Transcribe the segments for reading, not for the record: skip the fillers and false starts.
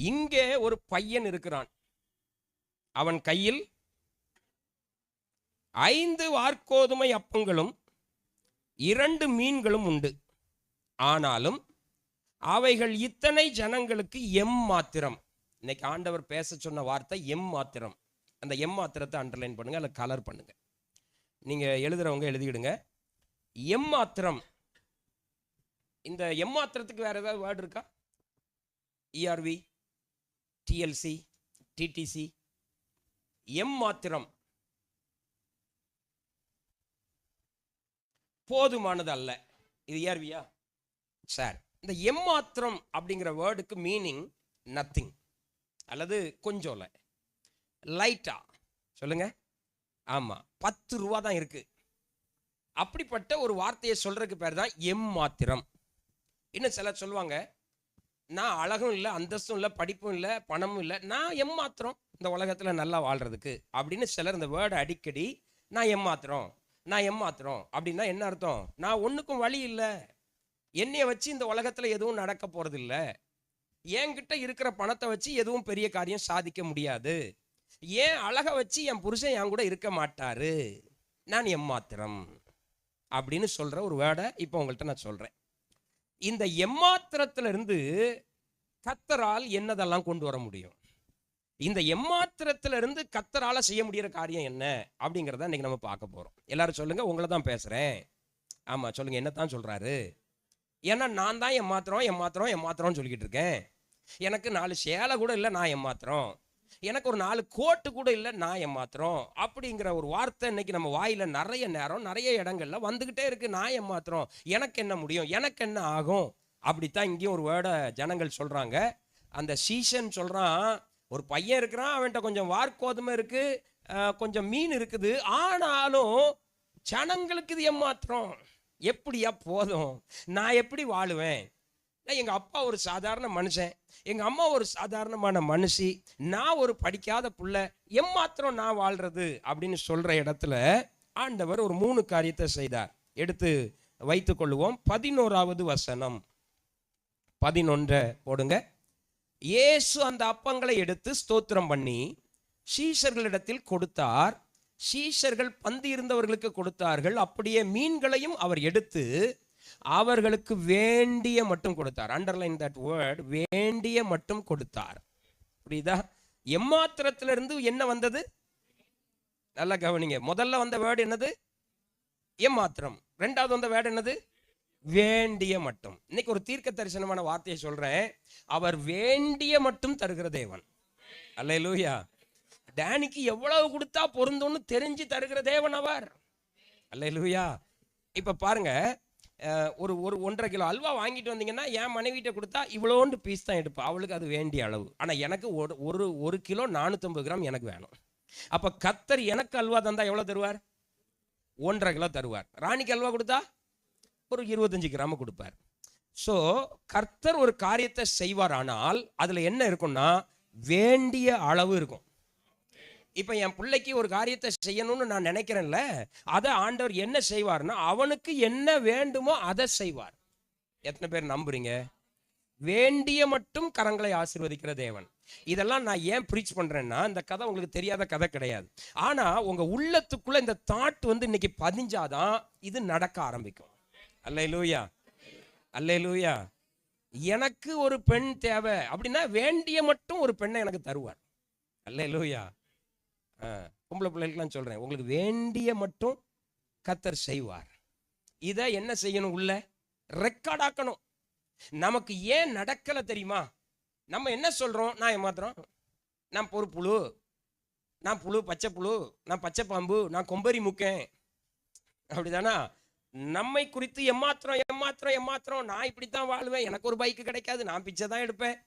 இங்கே ஒரு பையன் இருக்கிறான். அவன் கையில் 5 வாற்கோதுமை அப்பங்களும் 2 மீன்களும் உண்டு. ஆனாலும் அவைகள் இத்தனை ஜனங்களுக்கு எம்மாத்திரம். இன்னைக்கு ஆண்டவர் பேச சொன்ன வார்த்தை எம்மாத்திரம். அந்த எம்மாத்திரத்தை அண்டர்லைன் பண்ணுங்க, அல்ல கலர் பண்ணுங்க. நீங்க எழுதுறவங்க எழுதிடுங்க. எம்மாத்திரம். இந்த எம்மாத்திரத்துக்கு வேற ஏதாவது வேர்டு இருக்கா? ERV, DLC, DTC. எம்மாத்திரம் போதுமானது அல்ல. இது இஆர்வியா சார்? இந்த எம்மாத்திரம் அப்படிங்கிற வேர்டுக்கு மீனிங் நத்திங், அல்லது கொஞ்சம் லைட்டா. சொல்லுங்க. ஆமா, 10 ரூபா தான் இருக்கு. அப்படிப்பட்ட ஒரு வார்த்தையை சொல்றதுக்கு பேர் தான் எம்மாத்திரம். இன்னும் சிலர் சொல்லுவாங்க, நான் அழகும் இல்லை, அந்தஸ்தும் இல்லை, படிப்பும் இல்லை, பணமும் இல்லை, நான் எம்மாத்திரம் இந்த உலகத்தில் நல்லா வாழ்றதுக்கு அப்படின்னு சிலர் இந்த வேர்டை அடிக்கடி நான் எம்மாத்திரம் நான் எம்மாத்திரம் அப்படின்னா என்ன அர்த்தம்? நான் ஒன்றுக்கும் வழி இல்லை, என்னைய வச்சு இந்த உலகத்தில் எதுவும் நடக்க போகிறது இல்லை, என்கிட்ட இருக்கிற பணத்தை வச்சு எதுவும் பெரிய காரியம் சாதிக்க முடியாது, ஏன் அழகை வச்சு என் புருஷன் என் கூட இருக்க மாட்டாரு, நான் எம்மாத்திரம் அப்படின்னு சொல்கிற ஒரு வேர்டை இப்போ உங்கள்கிட்ட நான் சொல்கிறேன். இந்த எம்மாத்திரத்திலிருந்து கர்த்தரால் என்னதெல்லாம் கொண்டு வர முடியும்? இந்த எம்மாத்திரத்திலிருந்து கர்த்தரால் செய்ய முடிகிற காரியம் என்ன அப்படிங்கிறத இன்னைக்கு நம்ம பார்க்க போகிறோம். எல்லாரும் சொல்லுங்க, உங்களை தான் பேசுகிறேன். ஆமாம், சொல்லுங்க, என்னத்தான் சொல்கிறாரு? ஏன்னா நான் தான் எம்மாத்திரம் எம்மாத்திரம் எம்மாத்திரம்னு சொல்லிக்கிட்டு இருக்கேன். எனக்கு 4 சேலை கூட இல்லை, நான் எம்மாத்திரம். எனக்கு ஒரு 4 கோட்டு கூட இல்லை, நான் எம்மாத்திரம் அப்படிங்கிற ஒரு வார்த்தை இன்னைக்கு நம்ம வாயில நிறைய நேரம் நிறைய இடங்கள்ல வந்துகிட்டே இருக்கு. நான் எம்மாத்திரம், எனக்கு என்ன முடியும், எனக்கு என்ன ஆகும், அப்படித்தான் இங்கேயும் ஒரு வேர்டை ஜனங்கள் சொல்றாங்க. அந்த சீசன் சொல்றான், ஒரு பையன் இருக்கிறான், அவன்கிட்ட கொஞ்சம் வார்கோதுமை இருக்கு, கொஞ்சம் மீன் இருக்குது, ஆனாலும் ஜனங்களுக்கு இது எம்மாத்திரம். எப்படியா போதும், நான் எப்படி வாழுவேன்? எங்கள் அப்பா ஒரு சாதாரண மனுஷன், எங்கள் அம்மா ஒரு சாதாரணமான மனுஷி, நான் ஒரு படிக்காத புள்ள, எம்மாத்திரம் நான் வாழ்றது அப்படின்னு சொல்கிற இடத்துல ஆண்டவர் ஒரு 3 காரியத்தை செய்தார். எடுத்து வைத்து கொள்ளுவோம். 11வது வசனம், 11 போடுங்க. இயேசு அந்த அப்பங்களை எடுத்து ஸ்தோத்திரம் பண்ணி சீஷர்களிடத்தில் கொடுத்தார். சீஷர்கள் பந்தி இருந்தவர்களுக்கு கொடுத்தார்கள். அப்படியே மீன்களையும் அவர் எடுத்து அவர்களுக்கு வேண்டிய மட்டும் கொடுத்தார். அண்டர்லைன் தட் வேர்ட், வேண்டிய மட்டும் கொடுத்தார். புரியுதா? எம்மாத்திரத்திலிருந்து என்ன வந்தது? நல்லா கவனிங்க. முதல்ல வந்த வேர்டு என்னது? எம்மாத்திரம். 2வது வந்த வேர்டு என்னது? வேண்டிய மட்டும். இன்னைக்கு ஒரு தீர்க்க தரிசனமான வார்த்தையை சொல்றேன். அவர் வேண்டிய மட்டும் தருகிற தேவன். அல்லேலூயா. டேனிக்கு எவ்வளவு கொடுத்தா பொருந்தும்னு தெரிஞ்சு தருகிற தேவன் அவர். அல்லேலூயா. இப்ப பாருங்க, ஒரு 1.5 கிலோ அல்வா வாங்கிட்டு வந்தீங்கன்னா என் மனைவிட்ட கொடுத்தா இவ்வளோண்டு பீஸ் தான் எடுப்பா, அவளுக்கு அது வேண்டிய அளவு. ஆனால் எனக்கு ஒரு கிலோ 450 கிராம் எனக்கு வேணும். அப்போ கர்த்தர் எனக்கு அல்வா தந்தா எவ்வளோ தருவார்? 1.5 கிலோ தருவார். ராணிக்கு அல்வா கொடுத்தா ஒரு 25 கிராம் கொடுப்பார். ஸோ கர்த்தர் ஒரு காரியத்தை செய்வார், ஆனால் அதில் என்ன இருக்கும்னா வேண்டிய அளவு இருக்கும். இப்போ என் பிள்ளைக்கு ஒரு காரியத்தை செய்யணும்னு நான் நினைக்கிறேன்ல, அதை ஆண்டவர் என்ன செய்வார்னா அவனுக்கு என்ன வேண்டுமோ அதை செய்வார். எத்தனை பேர் நம்புறீங்க? வேண்டிய மட்டும் கரங்களை ஆசீர்வதிக்கிற தேவன். இதெல்லாம் நான் ஏன் ப்ரீச் பண்றேன்னா, இந்த கதை உங்களுக்கு தெரியாத கதை கிடையாது. ஆனா உங்க உள்ளத்துக்குள்ள இந்த தாட் இன்னைக்கு பதிஞ்சாதான் இது நடக்க ஆரம்பிக்கும். அல்லேலூயா, அல்லேலூயா. எனக்கு ஒரு பெண் தேவை அப்படின்னா வேண்டிய மட்டும் ஒரு பெண்ணை எனக்கு தருவார். அல்லேலூயா. பொம்பளை பிள்ளைகளுக்கெல்லாம் சொல்றேன், உங்களுக்கு வேண்டிய மட்டும் கர்த்தர் செய்வார். இதை என்ன செய்யணும்? உள்ள ரெக்கார்ட் ஆக்கணும். நமக்கு ஏன் நடக்கல தெரியுமா? நம்ம என்ன சொல்றோம்? நான் ஏமாத்துறோம், நான் பொறுப்புழு, நான் புழு, பச்சை புழு, நான் பச்சை பாம்பு, நான் கொம்பரி முக்கேன், அப்படிதானா? நம்மை குறித்து எம்மாத்திரம் எம்மாத்திரம் எம்மாத்திரம். நான் இப்படித்தான் வாழ்வேன், எனக்கு ஒரு பைக்கு கிடைக்காது, நான் பிச்சை தான் எடுப்பேன்,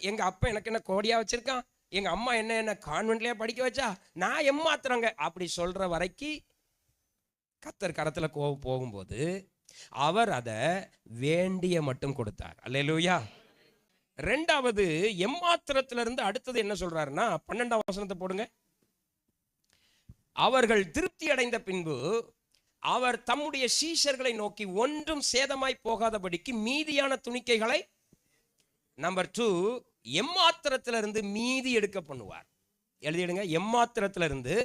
எங்க அப்பா எனக்கு என்ன கோடியா வச்சிருக்கான், எங்க அம்மா என்ன கான்வென்ட்லயே படிக்க வச்சா, நான் எம்மாத்திரங்க அப்படி சொல்ற வரைக்கும் கர்த்தர் கரத்துல கோபம் போகும்போது அவர் அதை வேண்டிய மட்டும் கொடுத்தார். அல்லேலூயா. 2வது எம்மாத்திரத்திலிருந்து அடுத்தது என்ன சொல்றாருன்னா 12ஆம் வசனத்தை போடுங்க. அவர்கள் திருப்தி அடைந்த பின்பு அவர் தம்முடைய சீஷர்களை நோக்கி ஒன்றும் சேதமாய் போகாதபடிக்கு மீதியான துணிக்கைகளை, நம்பர் 2, எம்மாத்திரத்துல இருந்து மீதி எடுக்க பண்ணுவார். எழுதிடுங்க, எம்மாத்திரத்துல இருந்து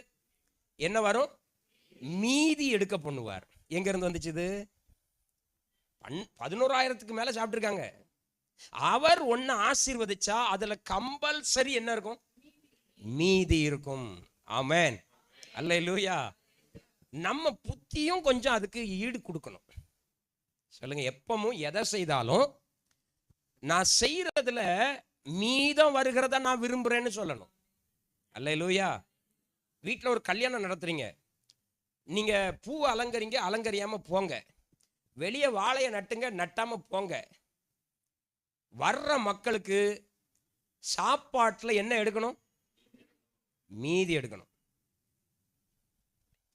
என்ன வரும்? மீதி எடுக்க பண்ணுவார். எங்க இருந்து வந்துச்சு இது? 11,000க்கு மேல சாப்பிட்டுருக்காங்க. அவர் ஒன்னு ஆசீர்வதிச்சா அதுல கம்பல்சரி என்ன இருக்கும்? மீதி இருக்கும். ஆமென், அல்லேலூயா. நம்ம புத்தியும் கொஞ்சம் அதுக்கு ஈடு கொடுக்கணும். சொல்லுங்க, எப்பவும் எதை செய்தாலும் நான் செய்யறதுல மீதம் வருகிறத நான் விரும்புறேன்னு சொல்லணும். அல்லேலூயா. வீட்டில் ஒரு கல்யாணம் நடத்துறீங்க, நீங்க பூ அலங்கரிங்க, அலங்கரியாம போங்க. வெளியே வாழையை நட்டுங்க, நட்டாம போங்க. வர்ற மக்களுக்கு சாப்பாட்டில் என்ன எடுக்கணும்? மீதி எடுக்கணும்.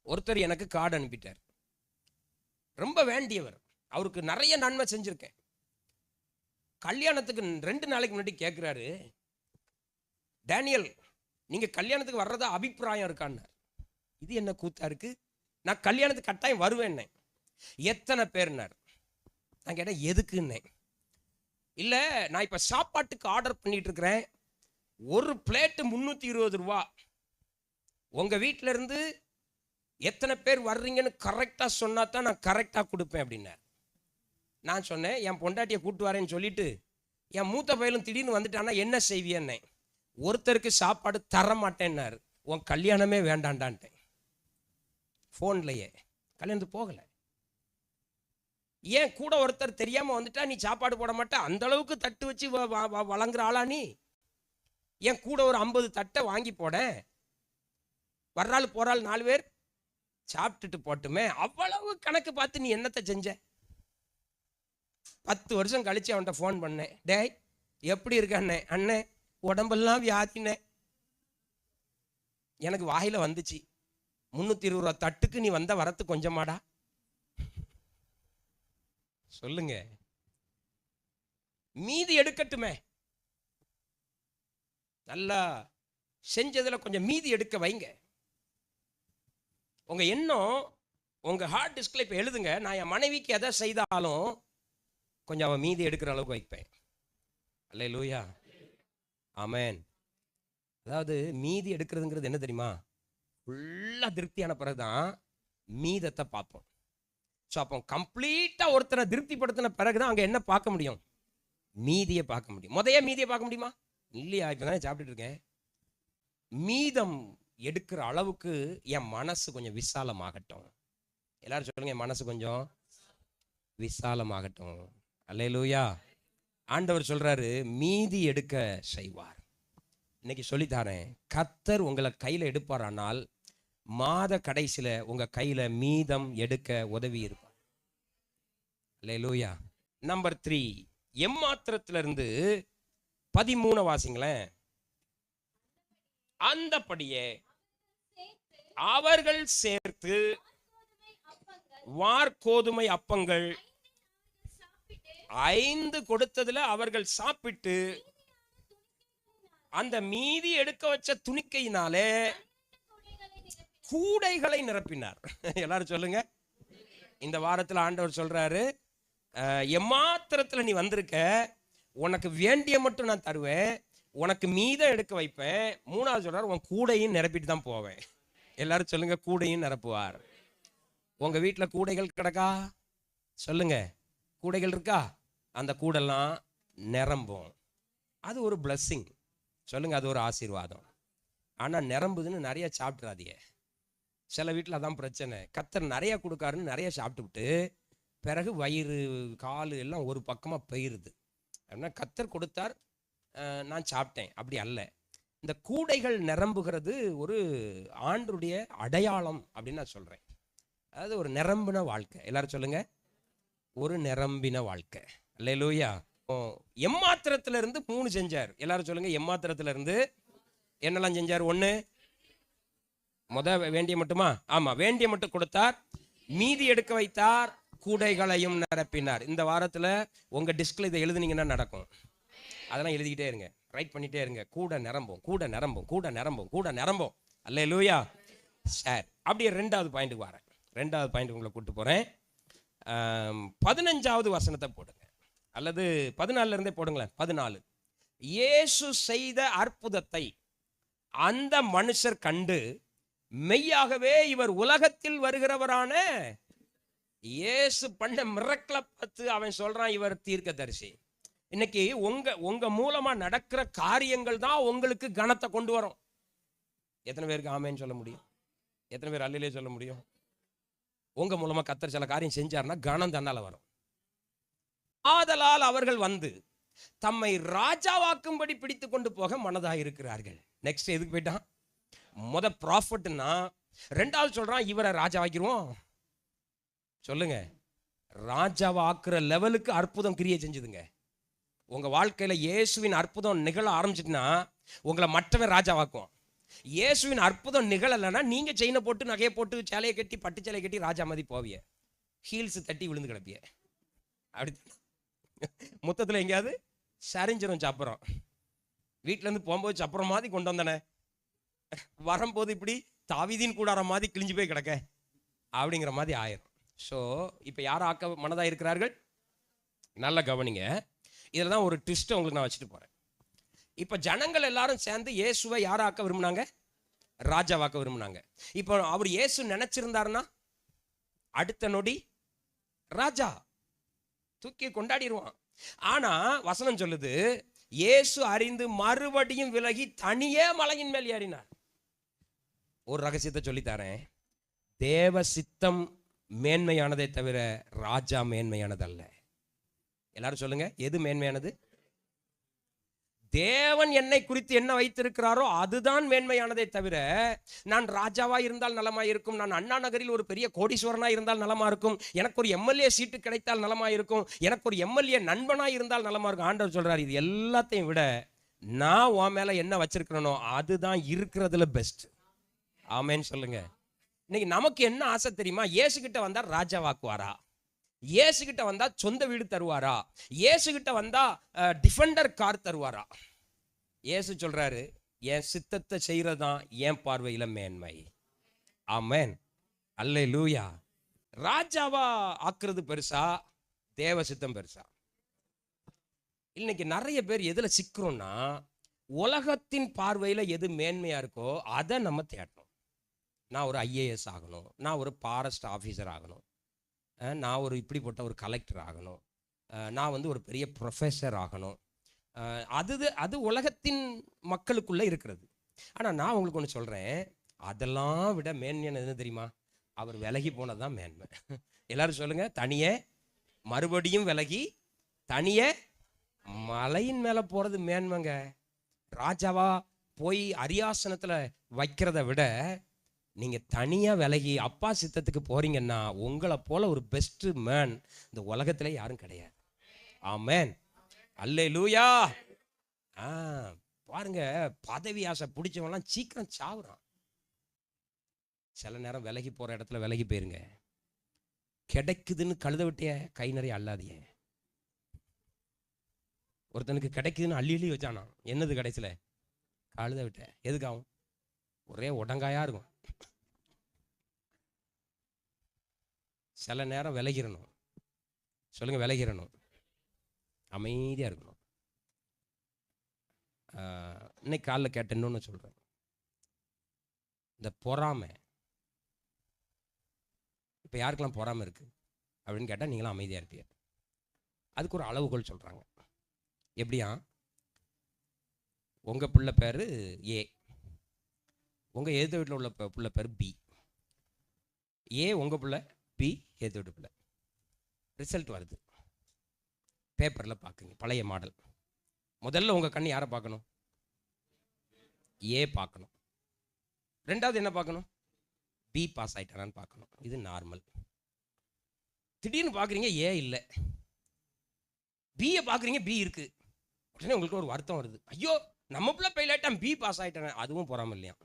ஒருத்தர் எனக்கு கார்டு அனுப்பிட்டார், ரொம்ப வேண்டியவர், அவருக்கு நிறைய நன்மை செஞ்சிருக்கேன். கல்யாணத்துக்கு 2 நாளைக்கு முன்னாடி கேட்குறாரு, டேனியல் நீங்க கல்யாணத்துக்கு வர்றதா அபிப்பிராயம் இருக்கான்னு. இது என்ன கூத்தா இருக்கு? நான் கல்யாணத்துக்கு கட்டாயம் வருவேன். எத்தனை பேர்னார். நான் கேட்டேன் எதுக்குன்னு. இல்ல, நான் இப்ப சாப்பாட்டுக்கு ஆர்டர் பண்ணிட்டு இருக்கிறேன், ஒரு பிளேட்டு 320 ரூபா. உங்க வீட்டில இருந்து எத்தனை பேர் வர்றீங்கன்னு கரெக்டா சொன்னா தான் நான் கரெக்டா கொடுப்பேன் அப்படின்னார். நான் சொன்னேன், என் பொண்டாட்டியை கூட்டு வரேன்னு சொல்லிட்டு என் மூத்த பையலும் திடீர்னு வந்துட்டான்னா என்ன செய்வியன்னே. ஒருத்தருக்கு சாப்பாடு தர மாட்டேன்னாரு. உன் கல்யாணமே வேண்டாண்டான்ட்டேன். ஃபோன்லையே கல்யாணத்துக்கு போகல. ஏன் கூட ஒருத்தர் தெரியாம வந்துட்டா நீ சாப்பாடு போட மாட்டே? அந்த அளவுக்கு தட்டு வச்சு வழங்குற ஆளா நீ? ஏன் கூட ஒரு 50 தட்டை வாங்கி போட, வர்றாள் போறாள் 4 பேர் சாப்பிட்டுட்டு போட்டுமே. அவ்வளவு கணக்கு பார்த்து நீ என்னத்தை செஞ்ச? 10 வருஷம் கழிச்சு அவன்கிட்ட ஃபோன் பண்ணேன், டேய் எப்படி இருக்க அண்ணே? அண்ணே உடம்பெல்லாம் வியாதினே. எனக்கு வாயில வந்துச்சு, 320 ரூபா தட்டுக்கு நீ வந்த வரத்து கொஞ்சமாடா? சொல்லுங்க, மீதி எடுக்கட்டுமே. நல்லா செஞ்சதுல கொஞ்சம் மீதி எடுக்க வைங்க. உங்க எண்ணம் உங்க ஹார்ட் டிஸ்க்ல இப்ப எழுதுங்க, நான் என் மனைவிக்கு எதை செய்தாலும் கொஞ்சம் அவன் மீதி எடுக்கிற அளவுக்கு வைப்பேன். அல்லேலூயா, ஆமென். அதாவது மீதி எடுக்கிறதுங்கிறது என்ன தெரியுமா? ஃபுல்லா திருப்தியான பிறகுதான் மீதத்தை பார்ப்போம். ஸோ அப்போ கம்ப்ளீட்டா ஒருத்தரை திருப்திப்படுத்தின பிறகுதான் அங்க என்ன பார்க்க முடியும்? மீதியை பார்க்க முடியும். முதைய மீதியை பார்க்க முடியுமா? இல்லையா? இப்பதான் சாப்பிட்டுட்டு இருக்கேன். மீதம் எடுக்கிற அளவுக்கு என் மனசு கொஞ்சம் விசாலமாகட்டும். எல்லாரும் சொல்லுங்க, என் மனசு கொஞ்சம் விசாலமாகட்டும். அல்லேலூயா. ஆண்டவர் சொல்றாரு, மீதி எடுக்க செய்வார். இன்னைக்கு சொல்லித்தாரேன், கர்த்தர் உங்களை கையில எடுப்பாரானால் மாத கடைசியில உங்க கையில மீதம் எடுக்க உதவி இருப்பார். அல்லேலூயா. நம்பர் 3, எம்மாத்திரத்துல இருந்து 13 வாசிங்களேன். அந்தபடியே அவர்கள் சேர்த்து வார்கோதுமை அப்பங்கள் 5 கொடுத்ததுல அவர்கள் சாப்பிட்டு அந்த மீதி எடுக்க வச்ச துணிக்கையினாலே கூடைகளை நிரப்பினார். எல்லாரும் சொல்லுங்க, இந்த வாரத்தில் ஆண்டவர் சொல்றாரு, எம்மாத்திரத்துல நீ வந்திருக்க, உனக்கு வேண்டிய மட்டும் நான் தருவேன், உனக்கு மீதம் எடுக்க வைப்பேன். 3வது சொல்றாரு, உன் கூடையும் நிரப்பிட்டு தான் போவேன். எல்லாரும் சொல்லுங்க, கூடையும் நிரப்புவார். உங்க வீட்டுல கூடைகள் கிடக்கா? சொல்லுங்க, கூடைகள் இருக்கா? அந்த கூடெல்லாம் நிரம்பும். அது ஒரு பிளஸ்ஸிங். சொல்லுங்க, அது ஒரு ஆசீர்வாதம். ஆனா நிரம்புதுன்னு நிறைய சாப்பிட்றாதீங்க. சில வீட்டில் அதான் பிரச்சனை. கர்த்தர் நிறைய கொடுக்காருன்னு நிறைய சாப்பிட்டுவிட்டு பிறகு வயிறு காலு எல்லாம் ஒரு பக்கமாக போயிருது. அப்படின்னா கர்த்தர் கொடுத்தார், நான் சாப்பிட்டேன், அப்படி அல்ல. இந்த கூடைகள் நிரம்புகிறது ஒரு ஆண்டுடைய அடையாளம் அப்படின்னு நான் சொல்கிறேன். அதாவது ஒரு நிரம்பின வாழ்க்கை. எல்லாரும் சொல்லுங்க, ஒரு நிரம்பின வாழ்க்கை. அல்லேலூயா. எம்மாத்திரத்துல இருந்து 3 செஞ்சார். எல்லாரும் சொல்லுங்க, எம்மாத்திரத்துல இருந்து என்னெல்லாம் செஞ்சார்? 1, வேண்டிய மட்டுமா? ஆமா, வேண்டிய மட்டும் கொடுத்தார், மீதி எடுக்க வைத்தார், கூடைகளையும் நிரப்பினார். இந்த வாரத்துல உங்க டிஸ்க்ல இதை எழுதுனீங்கன்னா நடக்கும். அதெல்லாம் எழுதிக்கிட்டே இருங்க, ரைட் பண்ணிட்டே இருங்க. கூட நிரம்பும், கூட நிரம்பும், கூட நிரம்பும், கூட நிரம்பும். அல்லேலூயா. சரி, அப்படியே 2வது பாயிண்ட்டுக்கு வரேன். 2வது பாயிண்ட் உங்களை கூட்டு போறேன். 15வது வசனத்தை போடுங்க, அல்லது 14 இருந்தே போடுங்களேன். 14. இயேசு செய்த அற்புதத்தை அந்த மனுஷர் கண்டு மெய்யாகவே இவர் உலகத்தில் வருகிறவரான இயேசு பண்ண மிரக்கலை பார்த்து அவன் சொல்றான் இவர் தீர்க்கதரிசி. இன்னைக்கு உங்க மூலமா நடக்கிற காரியங்கள் தான் உங்களுக்கு கனத்தை கொண்டு வரும். எத்தனை பேருக்கு ஆமேன்னு சொல்ல முடியும்? எத்தனை பேர் அல்லையிலே சொல்ல முடியும்? உங்க மூலமா கர்த்தர் சில காரியம் செஞ்சாருன்னா கனம் தன்னால வரும். ஆதலால் அவர்கள் வந்து தம்மை ராஜாவாக்கும்படி பிடித்து கொண்டு போக மனதாக இருக்கிறார்கள். நெக்ஸ்ட் எதுக்கு போயிட்டான்? ப்ராஃபட்னா ரெண்டாவது சொல்றான் இவரை ராஜாவாக்கிடுவோம். சொல்லுங்க, ராஜாவாக்குற லெவலுக்கு அற்புதம் கிரியை செஞ்சுதுங்க. உங்க வாழ்க்கையில இயேசுவின் அற்புதம் நிகழ ஆரம்பிச்சிட்டுனா உங்களை மற்றவன் ராஜாவாக்குவான். இயேசுவின் அற்புதம் நிகழலைன்னா நீங்க செயினை போட்டு நகையை போட்டு சேலையை கட்டி பட்டு சேலையை கட்டி ராஜா மாதிரி போவிய, ஹீல்ஸ் தட்டி விழுந்து கிடப்பிய. அப்படி மொத்தத்தில் எங்கேயாவது சரிஞ்சிரும் சப்பரம். வீட்டிலேருந்து போகும்போது சப்பரம் மாதிரி கொண்டு வந்தனே, வரும்போது இப்படி தாவீதின் கூடார மாதிரி கிழிஞ்சு போய் கிடக்க அப்படிங்கிற மாதிரி ஆயிரும். ஸோ இப்போ யார் ஆக்க மனதாக இருக்கிறார்கள்? நல்லா கவனிங்க. இதில் தான் ஒரு ட்விஸ்ட்டை உங்களுக்கு நான் வச்சுட்டு போகிறேன். இப்போ ஜனங்கள் எல்லாரும் சேர்ந்து இயேசுவை யாராக்க விரும்பினாங்க? ராஜாவாக்க விரும்பினாங்க. இப்போ அவர் இயேசு நினைச்சிருந்தாருன்னா அடுத்த நொடி ராஜா தூக்கி கொண்டாடிடுவான். ஆனா வசனம் சொல்லுது இயேசு அறிந்து மறுபடியும் விலகி தனியே மலையின் மேல் ஏறினார். ஒரு ரகசியத்தை சொல்லித்தரேன். தேவ சித்தம் மேன்மையானதை தவிர ராஜா மேன்மையானதல்ல. எல்லாரும் சொல்லுங்க, எது மேன்மையானது? தேவன் என்னை குறித்து என்ன வைத்திருக்கிறாரோ அதுதான் மேன்மையானதை தவிர நான் ராஜாவா இருந்தால் நலமா இருக்கும், நான் அண்ணா நகரில் ஒரு பெரிய கோடீஸ்வரனா இருந்தால் நலமா இருக்கும், எனக்கு ஒரு எம்எல்ஏ சீட்டு கிடைத்தால் நலமா இருக்கும், எனக்கு ஒரு எம்எல்ஏ நண்பனா இருந்தால் நலமா இருக்கும். ஆண்டவர் சொல்றாரு இது எல்லாத்தையும் விட நான் உன் மேல என்ன வச்சிருக்கிறனோ அதுதான் இருக்கிறதுல பெஸ்ட். ஆமேன்னு சொல்லுங்க. இன்னைக்கு நமக்கு என்ன ஆசை தெரியுமா? இயேசு கிட்ட வந்தா ராஜாவாக்குவாரா? இயேசு கிட்ட வந்தா சொந்த வீடு தருவாரா? இயேசு கிட்ட வந்தா டிஃபெண்டர் கார் தருவாரா? இயேசு சொல்றாரு என் சித்தத்தை செய்யறதான் என் பார்வையில மேன்மை. ஆமென், அல்லேலூயா. ராஜாவா ஆக்குறது பெருசா, தேவ சித்தம் பெருசா? இன்னைக்கு நிறைய பேர் எதுல சிக்கிறோம்னா உலகத்தின் பார்வையில எது மேன்மையா இருக்கோ அதை நம்ம தேடணும். நான் ஒரு ஐஏஎஸ் ஆகணும், நான் ஒரு ஃபாரஸ்ட் ஆஃபீஸர் ஆகணும், நான் ஒரு இப்படிப்பட்ட ஒரு கலெக்டர் ஆகணும், நான் வந்து ஒரு பெரிய ப்ரொஃபஸர் ஆகணும். அது உலகத்தின் மக்களுக்குள்ளே இருக்கிறது. ஆனால் நான் உங்களுக்கு ஒன்று சொல்கிறேன், அதெல்லாம் விட மேன்மையான எது தெரியுமா? அவர் விலகி போனது தான் மேன்மை. எல்லாரும் சொல்லுங்கள், தனியே மறுபடியும் விலகி தனியே மலையின் மேலே போகிறது மேன்மைங்க. ராஜாவா போய் அரியாசனத்தில் வைக்கிறத விட நீங்கள் தனியாக விலகி அப்பா சித்தத்துக்கு போகிறீங்கன்னா உங்களை போல ஒரு பெஸ்ட் மேன் இந்த உலகத்தில் யாரும் கிடையாது. ஆமென், அல்லேலூயா. பாருங்க, பதவி ஆசை பிடிச்சவங்களாம் சீக்கிரம் சாவுறான். சில நேரம் விலகி போகிற இடத்துல விலகி போயிருங்க. கிடைக்குதுன்னு கழுத விட்டிய கை நிறைய அள்ளாதிய. ஒருத்தனுக்கு கிடைக்குதுன்னு அள்ளி அள்ளி வச்சானா, என்னது கடைசியில் கழுத விட்ட எதுக்காகும்? ஒரே உடங்காயா இருக்கும். சில நேரம் விலகிடணும். சொல்லுங்க, விலகிடணும், அமைதியாக இருக்கணும். இன்னைக்கு காலைல கேட்டேன்னு சொல்கிறேன், இந்த பொறாமை இப்போ யாருக்கெல்லாம் பொறாமை இருக்குது அப்படின்னு கேட்டால் நீங்களாம் அமைதியாக இருப்பீங்க. அதுக்கு ஒரு அளவுகோல் சொல்கிறாங்க. எப்படியா? உங்கள் பிள்ளை பேர் ஏ, உங்கள் எதிர்த்த வீட்டில் உள்ள பிள்ளை பேர் பி. ஏ உங்கள் பிள்ளை, பி எதிர்த்த வீட்டு பிள்ளை. ரிசல்ட் வருது, பேப்பரில் பார்க்குங்க, பழைய மாடல். முதல்ல உங்கள் கண்ணு யாரை பார்க்கணும்? ஏ பார்க்கணும். ரெண்டாவது என்ன பார்க்கணும்? பி பாஸ் ஆகிட்டானான்னு பார்க்கணும். இது நார்மல். திடீர்னு பார்க்குறீங்க ஏ இல்லை, பியை பார்க்குறீங்க பி இருக்கு. உடனே உங்களுக்கு ஒரு வருத்தம் வருது, ஐயோ நம்ம பிள்ளை ஃபெயில் ஆகிட்டான், பி பாஸ் ஆகிட்டானே. அதுவும் பொறாமை இல்லையா?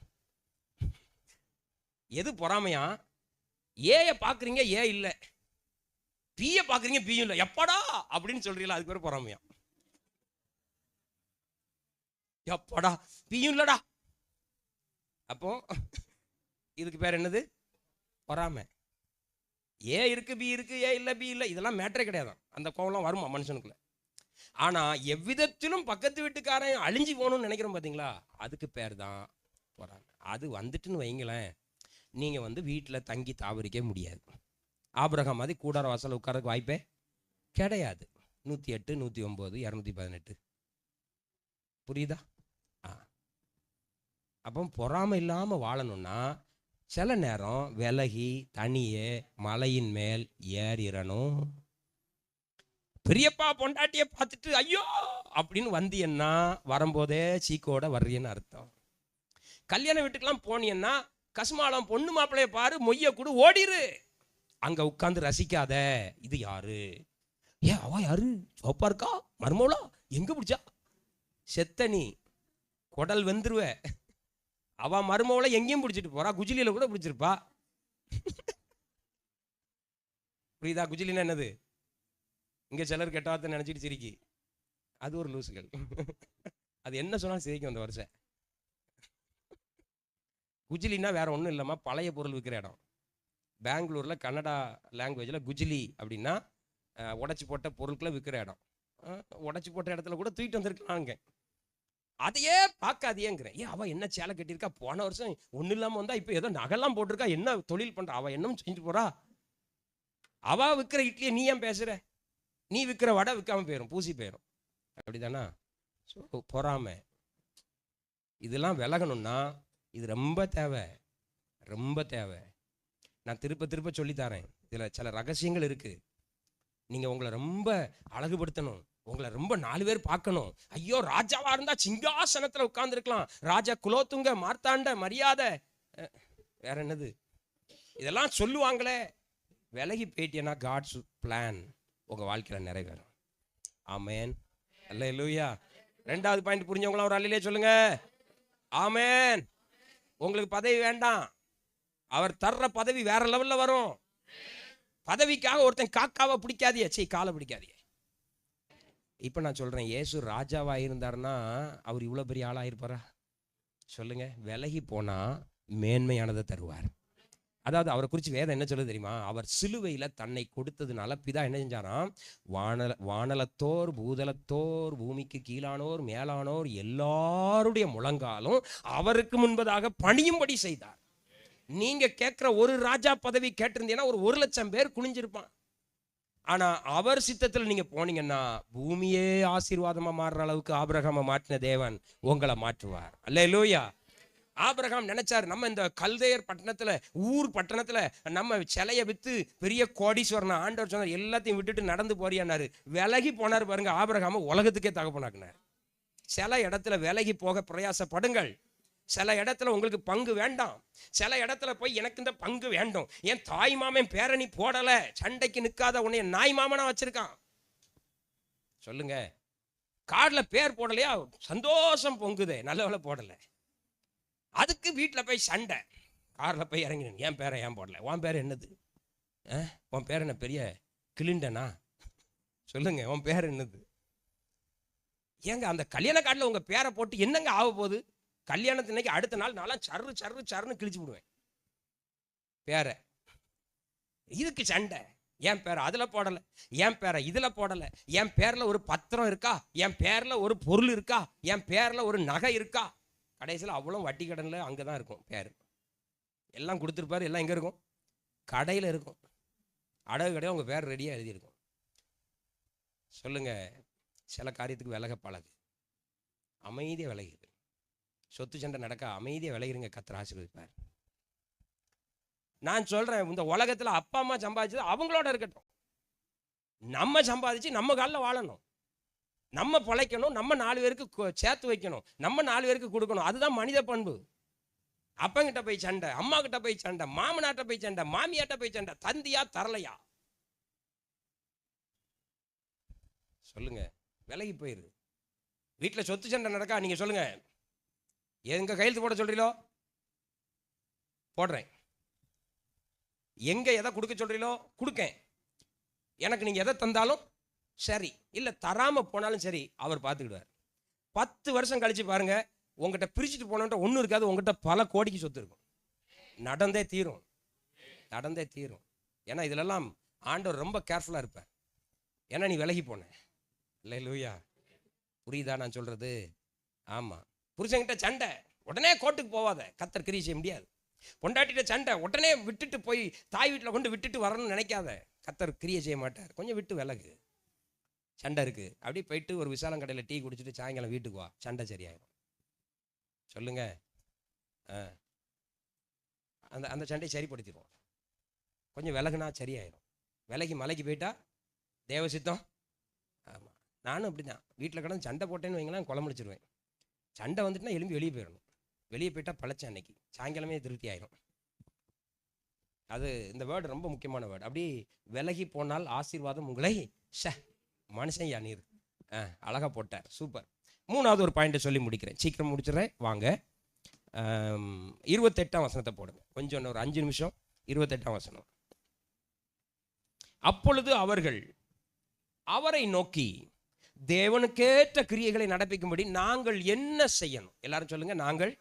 எது பொறாமையா? ஏயை பார்க்குறீங்க ஏ இல்லை, பியை பார்க்குறீங்க பியும் இல்லை, எப்படா அப்படின்னு சொல்றீங்களா? அதுக்கு பேர் பொறாமையா? எப்படா பியும் இல்லடா, அப்போ இதுக்கு பேர் என்னது? பொறாமை. ஏ இருக்கு பி இருக்கு, ஏ இல்லை பி இல்லை, இதெல்லாம் மேட்டரே கிடையாது. அந்த கோவம்லாம் வருமா மனுஷனுக்குள்ள? ஆனா எவ்விதத்திலும் பக்கத்து வீட்டுக்காரன் அழிஞ்சு போகணும்னு நினைக்கிறோம் பார்த்தீங்களா, அதுக்கு பேர் தான் பொறாமை. அது வந்துட்டுன்னு வைங்களேன், நீங்க வீட்டில் தங்கி தாவரிக்க முடியாது. ஆபிரகாம் மாதிரி கூடார வாசல் உட்காரக்கு வாய்ப்பே கிடையாது. 108, 109, 218 புரியுதா? அப்போ பொறாமை இல்லாமல் வாழணும்னா சில நேரம் விலகி தனியே மலையின் மேல் ஏறிடணும். பெரியப்பா பொண்டாட்டியை பார்த்துட்டு ஐயோ அப்படின்னு வந்தியன்னா வரும்போதே சீக்கோட வர்றீன்னு அர்த்தம். கல்யாண வீட்டுக்கெல்லாம் போனீங்கன்னா கசுமாலம் பொண்ணு மாப்பிள்ளைய பாரு, மொய்ய கூட ஓடிரு. அங்க உட்காந்து ரசிக்காத. இது யாரு? ஏன் அவ யாரு? சோப்பா இருக்கா, மருமோளா, எங்க பிடிச்சா? செத்தனி குடல் வெந்துருவ. அவ மருமோளை எங்கேயும் பிடிச்சிட்டு போறா, குஜிலியில கூட பிடிச்சிருப்பா. புரியுதா? குஜிலின்னா என்னது? இங்க சிலர் கெட்ட வார்த்தை நினைச்சிட்டு சிரிக்கி, அது ஒரு லூசுகள். அது என்ன சொன்னாலும் சிரிக்கும் அந்த வருஷம். குஜிலின்னா வேற ஒன்றும் இல்லைம்மா, பழைய பொருள் விற்கிற இடம். பெங்களூரில் கன்னடா லாங்குவேஜில் குஜிலி அப்படின்னா உடச்சி போட்ட பொருட்களை விற்கிற இடம். உடச்சி போட்ட இடத்துல கூட தூக்கிட்டு வந்திருக்கலாங்க. அதையே பார்க்காதியேங்கிறேன். ஏன் அவள் என்ன சேலை கட்டியிருக்கா, போன வருஷம் ஒன்றும் இல்லாமல் வந்தா இப்போ ஏதோ நகைலாம் போட்டிருக்கா, என்ன தொழில் பண்ணுறா, அவள் என்னவும் செஞ்சுட்டு போறா. அவள் விற்கிற இட்லியை நீ ஏன் பேசுகிற? நீ விற்கிற வடை விற்காம போயிடும், பூசி போயிடும். அப்படிதானா? ஸோ பொறாமை இதெல்லாம் விலகணும்னா இது ரொம்ப தேவை, ரொம்ப தேவை. நான் திருப்ப திருப்ப சொல்லித்தரேன். இதில் சில ரகசியங்கள் இருக்கு. நீங்கள் உங்களை ரொம்ப அழகுபடுத்தணும், உங்களை ரொம்ப 4 பேர் பார்க்கணும். ஐயோ ராஜாவா இருந்தா சிங்காசனத்தில் உட்கார்ந்துருக்கலாம், ராஜா குலோத்துங்க, மார்த்தாண்ட, மரியாதை, வேற என்னது இதெல்லாம் சொல்லுவாங்களே. விலகி போயிட்டேன்னா காட்ஸ் பிளான் உங்க வாழ்க்கையில் நிறைவேறும். ஆமேன், அல்லேலூயா. 2வது பாயிண்ட் புரிஞ்சவங்களாம் ஒரு அல்லேலூயா சொல்லுங்க. ஆமேன். உங்களுக்கு பதவி வேண்டாம், அவர் தர்ற பதவி வேற லெவல்ல வரும். பதவிக்காக ஒருத்தன் காக்காவை பிடிக்காதியே, சரி காலை பிடிக்காதியே. இப்ப நான் சொல்றேன், இயேசு ராஜாவா இருந்தாருன்னா அவர் இவ்வளவு பெரிய ஆளா இருப்பாரா? சொல்லுங்க. விலகி போனா மேன்மையானதை தருவார். அதாவது அவரை குறித்து வேதம் என்ன சொல்லுது தெரியுமா? அவர் சிலுவையில் தன்னை கொடுத்ததுனால பிதா என்ன செஞ்சாராம்? வானலத்தோர், பூதலத்தோர், பூமிக்கு கீழானோர், மேலானோர் எல்லாருடைய முழங்காலும் அவருக்கு முன்பதாக பணியும்படி செய்தார். நீங்க கேட்கிற ஒரு ராஜா பதவி கேட்டிருந்தீங்கன்னா ஒரு 1,00,000 பேர் குனிஞ்சிருப்பான். ஆனா அவர் சித்தத்தில் நீங்க போனீங்கன்னா பூமியே ஆசீர்வாதமா மாறுற அளவுக்கு ஆபிரகாமை மாற்றின தேவன் உங்களை மாற்றுவார். அல்லேலூயா. ஆபிரகாம் நினைச்சார், நம்ம இந்த கல்தேயர் பட்டணத்துல, ஊர் பட்டணத்துல நம்ம சிலையை வித்து பெரிய கோடீஸ்வரன். ஆண்டவர் சொன்னார், எல்லாத்தையும் விட்டுட்டு நடந்து போறியானாரு. விலகி போனார் பாருங்க. ஆபிரகாம உலகத்துக்கே தகப்பனாக்குனார். சில இடத்துல விலகி போக பிரயாசப்படுங்கள். சில இடத்துல உங்களுக்கு பங்கு வேண்டாம். சில இடத்துல போய் எனக்கு இந்த பங்கு வேண்டும். என் தாய் மாமன் பேரணி போடல, சண்டைக்கு நிற்காத உன்னைய நாய் மாமனா வச்சிருக்கான். சொல்லுங்க. கார்டுல பேர் போடலையா, சந்தோஷம் பொங்குதே, நல்லவளை போடல, அதுக்கு வீட்டில் போய் சண்டை. காரில் போய் இறங்கினேன், என் பேரை ஏன் போடல? உன் பேர் என்னது? உன் பேர் என்ன, பெரிய கிளிண்டனா? சொல்லுங்க, உன் பேர் என்னது? ஏங்க அந்த கல்யாண கார்டில் உங்கள் பேரை போட்டு என்னங்க ஆக போகுது? கல்யாணத்தினைக்கு அடுத்த நாள் நான்லாம் சர்ரு சர்ரு சர்ன்னு கிழிச்சு விடுவேன் பேரை. இதுக்கு சண்டை. என் பேரை அதில் போடலை, என் பேரை இதில் போடலை, என் பேரில் ஒரு பத்திரம் இருக்கா, என் பேரில் ஒரு பொருள் இருக்கா, என் பேரில் ஒரு நகை இருக்கா. கடைசியில் அவ்வளோ வட்டி கடனில் அங்கே தான் இருக்கும் பேர். எல்லாம் கொடுத்துருப்பாரு, எல்லாம் எங்கே இருக்கும்? கடையில் இருக்கும். அடகு கடையில் உங்கள் பேர் ரெடியாக எழுதியிருக்கும். சொல்லுங்கள். சில காரியத்துக்கு விலக பழகு, அமைதியாக விலகிடு. சொத்து சண்டை நடக்க அமைதியாக விலகிருங்க, கர்த்தர் ஆசீர்வதிப்பார். நான் சொல்கிறேன், இந்த உலகத்தில் அப்பா அம்மா சம்பாதிச்சது அவங்களோட இருக்கட்டும். நம்ம சம்பாதிச்சு நம்ம காலில் வாழணும், நம்ம பிழைக்கணும், நம்ம 4 பேருக்கு சேர்த்து வைக்கணும், நம்ம 4 பேருக்கு கொடுக்கணும். அதுதான் மனித பண்பு. அப்பங்கிட்ட போய் சண்டை, அம்மா கிட்ட போய் சண்டை, மாமனாட்ட போய் சண்டை, மாமியாட்ட போய் சண்டை, தந்தியா தரலையா? சொல்லுங்க. விலகி போயிரு. வீட்டில் சொத்து சண்டை நடக்கா, நீங்க சொல்லுங்க, எங்க கையெழுத்து போட சொல்றீங்களோ போடுறேன், எங்க எதை கொடுக்க சொல்றீங்களோ கொடுக்கேன், எனக்கு நீங்க எதை தந்தாலும் சரி, இல்லை தராம போனாலும் சரி, அவர் பார்த்துக்கிடுவார். 10 வருஷம் கழிச்சு பாருங்க, உங்ககிட்ட பிரிச்சுட்டு போனோன்ற ஒன்றும் இருக்காது, உங்ககிட்ட பல கோடிக்கு சொத்து இருக்கும். நடந்தே தீரும், நடந்தே தீரும். ஏன்னா இதிலெல்லாம் ஆண்டவர் ரொம்ப கேர்ஃபுல்லாக இருப்பார். ஏன்னா நீ விலகி போன. அல்லேலூயா. புரியுதா நான் சொல்றது? ஆமா. புருஷன்கிட்ட சண்டை, உடனே கோர்ட்டுக்கு போவாத, கர்த்தர் கிரியை செய்ய முடியாது. பொண்டாட்டிட்ட சண்டை, உடனே விட்டுட்டு போய் தாய் வீட்டில் கொண்டு விட்டுட்டு வரணும்னு நினைக்காத, கர்த்தர் கிரியை செய்ய மாட்டார். கொஞ்சம் விட்டு விலகு. சண்டை இருக்கு, அப்படியே போயிட்டு ஒரு விசாலம் கடையில் டீ குடிச்சிட்டு சாயங்காலம் வீட்டுக்கு வா, சண்டை சரியாயிடும். சொல்லுங்க. அந்த அந்த சண்டையை சரிப்படுத்திடுவோம். கொஞ்சம் விலகுனா சரியாயிடும். விலகி மலைக்கு போயிட்டா தேவசித்தம். ஆமாம், நானும் அப்படி தான். வீட்டில் கடந்து சண்டை போட்டேன்னு வைங்களேன், குழம்பு முடிச்சிருவேன். சண்டை வந்துட்டுனா எலும்பி வெளியே போயிடணும். வெளியே போயிட்டா பழச்சேன், அன்னைக்கு சாயங்காலமே திருப்தி ஆயிடும். அது இந்த வேர்டு ரொம்ப முக்கியமான வேர்டு. அப்படி விலகி போனால் ஆசீர்வாதம் உங்களை. மனுஷன் யா நீர் அழகா போட்டார், சூப்பர். மூணாவது ஒரு பாயிண்ட்டை சொல்லி முடிக்கிறேன், சீக்கிரம் முடிச்சிடறேன். வாங்க, 28ஆம் வசனத்தை போடுங்க. கொஞ்சம் ஒரு 5 நிமிஷம். 28ஆம் வசனம். அப்பொழுது அவர்கள் அவரை நோக்கி, தேவனுக்கேற்ற கிரியைகளை நடப்பிக்கும்படி நாங்கள் என்ன செய்யணும்? எல்லாரும் சொல்லுங்க, நாங்கள்.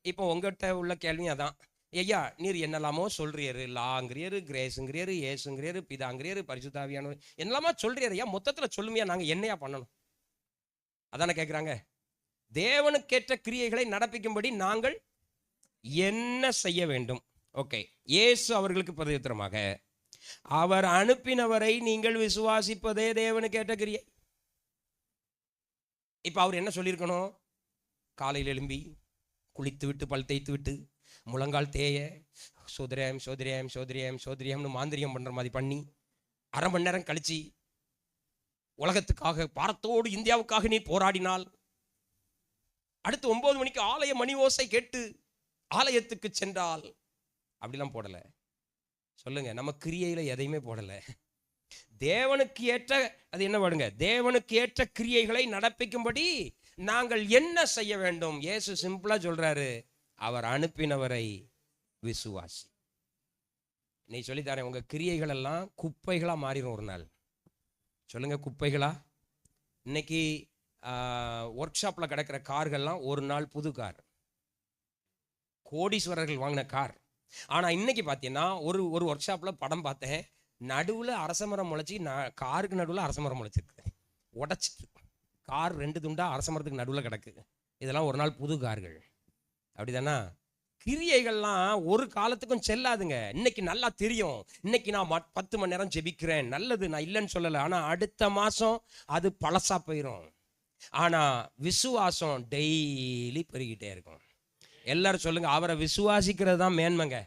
இப்போ உங்கள்கிட்ட உள்ள கேள்வி அதான். ஐயா, நீர் என்னெல்லாமோ சொல்றியரு, லாங்கிறியரு, கிரேஸுங்கிறியரு, ஏசுங்கிறியரு, பிதாங்கிறியரு, பரிசுத்தாவியானவர் என்னெல்லாமோ சொல்றியரு. ஐயா, மொத்தத்தில் சொல்லுமையா, நாங்கள் என்னையா பண்ணணும்? அதானே கேட்குறாங்க. தேவனுக்கேற்ற கிரியைகளை நடப்பிக்கும்படி நாங்கள் என்ன செய்ய வேண்டும்? ஓகே, இயேசு அவர்களுக்கு பிரதியுத்தரமாக, அவர் அனுப்பினவரை நீங்கள் விசுவாசிப்பதே தேவனுக்கேற்ற கிரியை. இப்போ அவர் என்ன சொல்லியிருக்கணும்? காலையில் எழும்பி குளித்து விட்டு பல் தேய்த்து விட்டு முழங்கால் தேய சோதரியம் சோதரியம் சோதரியம் சோதரியம்னு மாந்திரியம் பண்ணுற மாதிரி பண்ணி 1/2 மணி நேரம் கழிச்சு உலகத்துக்காக பாரத்தோடு இந்தியாவுக்காக நீ போராடினால், அடுத்து 9 மணிக்கு ஆலய மணி ஓசை கேட்டு ஆலயத்துக்கு சென்றால், அப்படிலாம் போடலை. சொல்லுங்க, நம்ம கிரியையில் எதையுமே போடலை. தேவனுக்கு ஏற்ற, அது என்ன பாடுங்க, தேவனுக்கு ஏற்ற கிரியைகளை நடப்பிக்கும்படி நாங்கள் என்ன செய்ய வேண்டும்? இயேசு சிம்பிளா சொல்றாரு, அவர் அனுப்பினவரை விசுவாசி. நீ சொல்லித்தரேன், உங்க கிரியைகள் எல்லாம் குப்பைகளா மாறிடும் ஒரு நாள். சொல்லுங்க, குப்பைகளா. இன்னைக்கு ஒர்க் ஷாப்ல கிடக்கிற கார்கள்லாம் ஒரு நாள் புது கார், கோடீஸ்வரர்கள் வாங்கின கார். ஆனா இன்னைக்கு பார்த்தீங்கன்னா ஒரு ஒர்க் ஷாப்ல படம் பார்த்தேன், நடுவில் அரசமரம் முளைச்சி, காருக்கு நடுவில் அரசமரம் முளைச்சிருக்கு, உடச்சிட்டு கார் 2 துண்டா அரசமரத்துக்கு நடுவில் கிடக்கு. இதெல்லாம் ஒரு நாள் புது கார்கள். அப்படிதானா? கிரியைகள்லாம் ஒரு காலத்துக்கும் செல்லாதுங்க. இன்னைக்கு நல்லா தெரியும், இன்னைக்கு நான் 10 மணி நேரம் ஜெபிக்கிறேன், நல்லது, நான் இல்லைன்னு சொல்லலை. ஆனால் அடுத்த மாதம் அது பழசா போயிடும். ஆனால் விசுவாசம் டெய்லி பெருகிட்டே இருக்கும். எல்லாரும் சொல்லுங்க, அவரை விசுவாசிக்கிறது தான் மேன்மைங்க.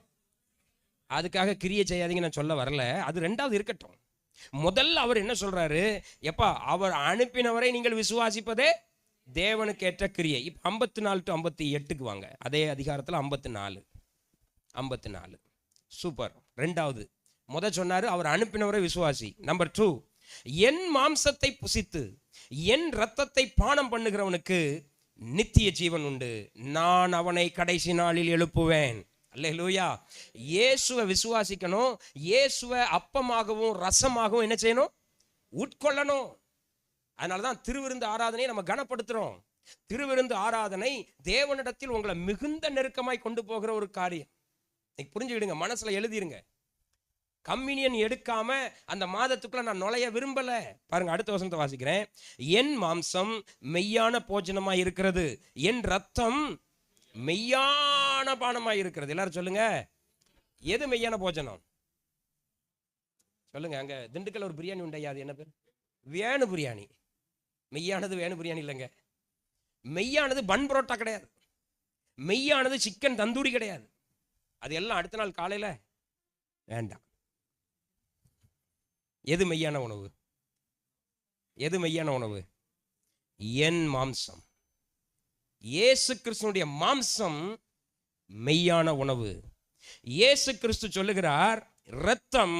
அதுக்காக கிரியை செய்யாதீங்க நான் சொல்ல வரல, அது 2வது இருக்கட்டும். முதல்ல அவர் என்ன சொல்றாரு? எப்பா, அவர் அனுப்பினவரை நீங்கள் விசுவாசிப்பதே தேவனுக்கு ஏற்ற கிரியை. இப்போ 54 to 58க்கு வாங்க. அதே அதிகாரத்தில் 54 சூப்பர். 2வது முதல் சொன்னாரு, அவர் அனுப்பினவரை விசுவாசி. நம்பர் 2, என் மாம்சத்தை புசித்து என் இரத்தத்தை பானம் பண்ணுகிறவனுக்கு நித்திய ஜீவன் உண்டு, நான் அவனை கடைசி நாளில் எழுப்புவேன். அல்லேலூயா. இயேசுவை விசுவாசிக்கணும். இயேசுவை அப்பமாகவும் ரசமாகவும் என்ன செய்யணும்? உட்கொள்ளணும். அதனாலதான் திருவிருந்து ஆராதனையை நம்ம கனப்படுத்துறோம். திருவிருந்து ஆராதனை தேவனிடத்தில் உங்களை மிகுந்த நெருக்கமாய் கொண்டு போகிற ஒரு காரியம். புரிஞ்சுக்கிடுங்க, மனசுல எழுதிருங்க. கம்யூனியன் எடுக்காம அந்த மாதத்துக்குள்ள நான் நுழைய விரும்பல. பாருங்க, அடுத்த வசனத்தை வாசிக்கிறேன். என் மாம்சம் மெய்யான போஜனமாய் இருக்கிறது, என் ரத்தம் மெய்யான பானமாய் இருக்கிறது. எல்லாரும் சொல்லுங்க, எது மெய்யான போஜனம்? சொல்லுங்க. அங்க திண்டுக்கல் ஒரு பிரியாணி உண்டையா, அது என்ன பேர்? வேணு பிரியாணி. மெய்யானது வேணு பிரியாணி இல்லைங்க. மெய்யானது பன் புரோட்டா கிடையாது. மெய்யானது சிக்கன் தந்தூரி கிடையாது. அது எல்லாம் அடுத்த நாள் காலையில வேண்டாம். எது மெய்யான உணவு? எது மெய்யான உணவு? என் மாம்சம். இயேசு கிறிஸ்துனுடைய மாம்சம் மெய்யான உணவு. இயேசு கிறிஸ்து சொல்லுகிறார், இரத்தம்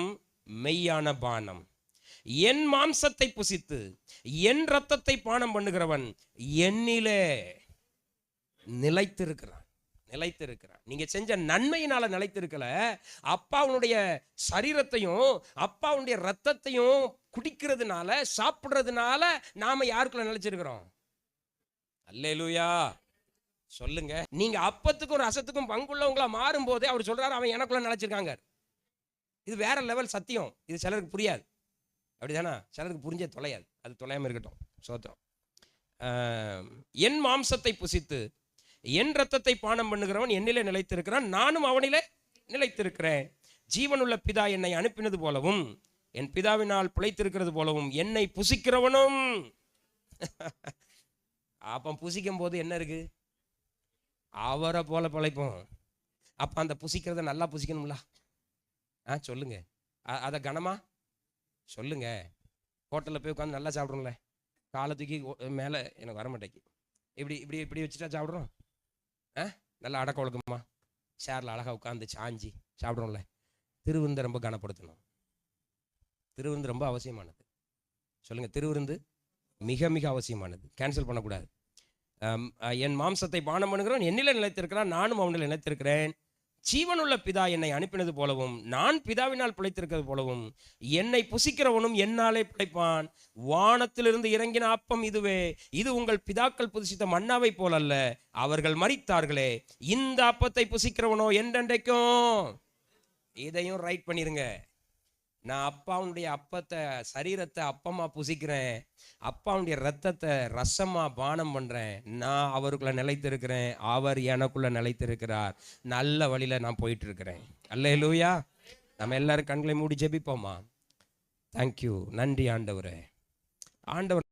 மெய்யான பானம். என் மாம்சத்தை புசித்து என் இரத்தத்தை பானம் பண்ணுகிறவன் என்னிலே நிலைத்திருக்கிறான். நீங்க செஞ்ச நன்மையினால நிலைத்திருக்கல, அப்பாவுடைய சரீரத்தையும் அப்பாவுடைய ரத்தத்தையும் குடிக்கிறதுனால, சாப்பிடுறதுனால நாம யாருக்குள்ள நிலைச்சிருக்கிறோம்? அல்லேலூயா. சொல்லுங்க. நீங்க அப்பத்துக்கும் ரசத்துக்கும் பங்குள்ளவங்களா மாறும் போதே அவர் சொல்றாரு, அவன் எனக்குள்ள நிலைச்சிருக்காங்க. இது வேற லெவல் சத்தியம். இது சிலருக்கு புரியாது. அப்படிதானா? சிலருக்கு புரிஞ்சே தொலையாது, அது தொலையாமல் இருக்கட்டும். சோத்திரம். என் மாம்சத்தை புசித்து என் இரத்தத்தை பானம் பண்ணுகிறவன் என்னிலே நிலைத்திருக்கிறான், நானும் அவனிலே நிலைத்திருக்கிறேன். ஜீவனுள்ள பிதா என்னை அனுப்பினது போலவும் என் பிதாவினால் பிழைத்திருக்கிறது போலவும் என்னை புசிக்கிறவனும். அப்போ புசிக்கும் போது என்ன இருக்கு? அவரை போல பிழைப்போம். அப்போ அந்த புசிக்கிறத நல்லா புசிக்கணும்ல. சொல்லுங்க, அதை கனமா சொல்லுங்க. ஹோட்டலில் போய் உட்காந்து நல்லா சாப்பிட்றோம்ல, காலை தூக்கி மேலே, எனக்கு வர மாட்டேங்கி, இப்படி இப்படி இப்படி வச்சுட்டா சாப்பிட்றோம். நல்லா அடக்க ஒழுக்கமா சேரில் அழகாக உட்காந்து சாஞ்சி சாப்பிட்றோம்ல. திருவிருந்து ரொம்ப கனப்படுத்தணும். திருவிருந்து ரொம்ப அவசியமானது. சொல்லுங்க, திருவிருந்து மிக மிக அவசியமானது. கேன்சல் பண்ணக்கூடாது. என் மாம்சத்தை பானம் பண்ணுகிறவன் என்னிலே நிலைத்திருக்கிறான், நானும் அவனில் நிலைத்திருக்கிறேன். ஜீவனுள்ள பிதா என்னை அனுப்பினது போலவும் நான் பிதாவினால் பிழைத்திருக்கிறது போலவும் என்னை புசிக்கிறவனும் என்னாலே பிழைப்பான். வானத்திலிருந்து இறங்கின அப்பம் இதுவே, இது உங்கள் பிதாக்கள் புசித்த மன்னாவை போலல்ல, அவர்கள் மரித்தார்களே. இந்த அப்பத்தை புசிக்கிறவனோ என்றென்றைக்கும். இதையும் ரைட் பண்ணிருங்க. நான் அப்பாவுடைய அப்பத்தை, சரீரத்தை அப்பமா புசிக்கிறேன், அப்பாவுடைய ரத்தத்தை ரசமா பானம் பண்றேன். நான் அவருக்குள்ள நிலைத்திருக்கிறேன், அவர் எனக்குள்ள நிலைத்திருக்கிறார். நல்ல வழியில நான் போயிட்டு இருக்கிறேன். அல்லேலூயா. நம்ம எல்லாரும் கண்களை மூடி ஜெபிப்போமா? தேங்க்யூ. நன்றி ஆண்டவரே. ஆண்டவர்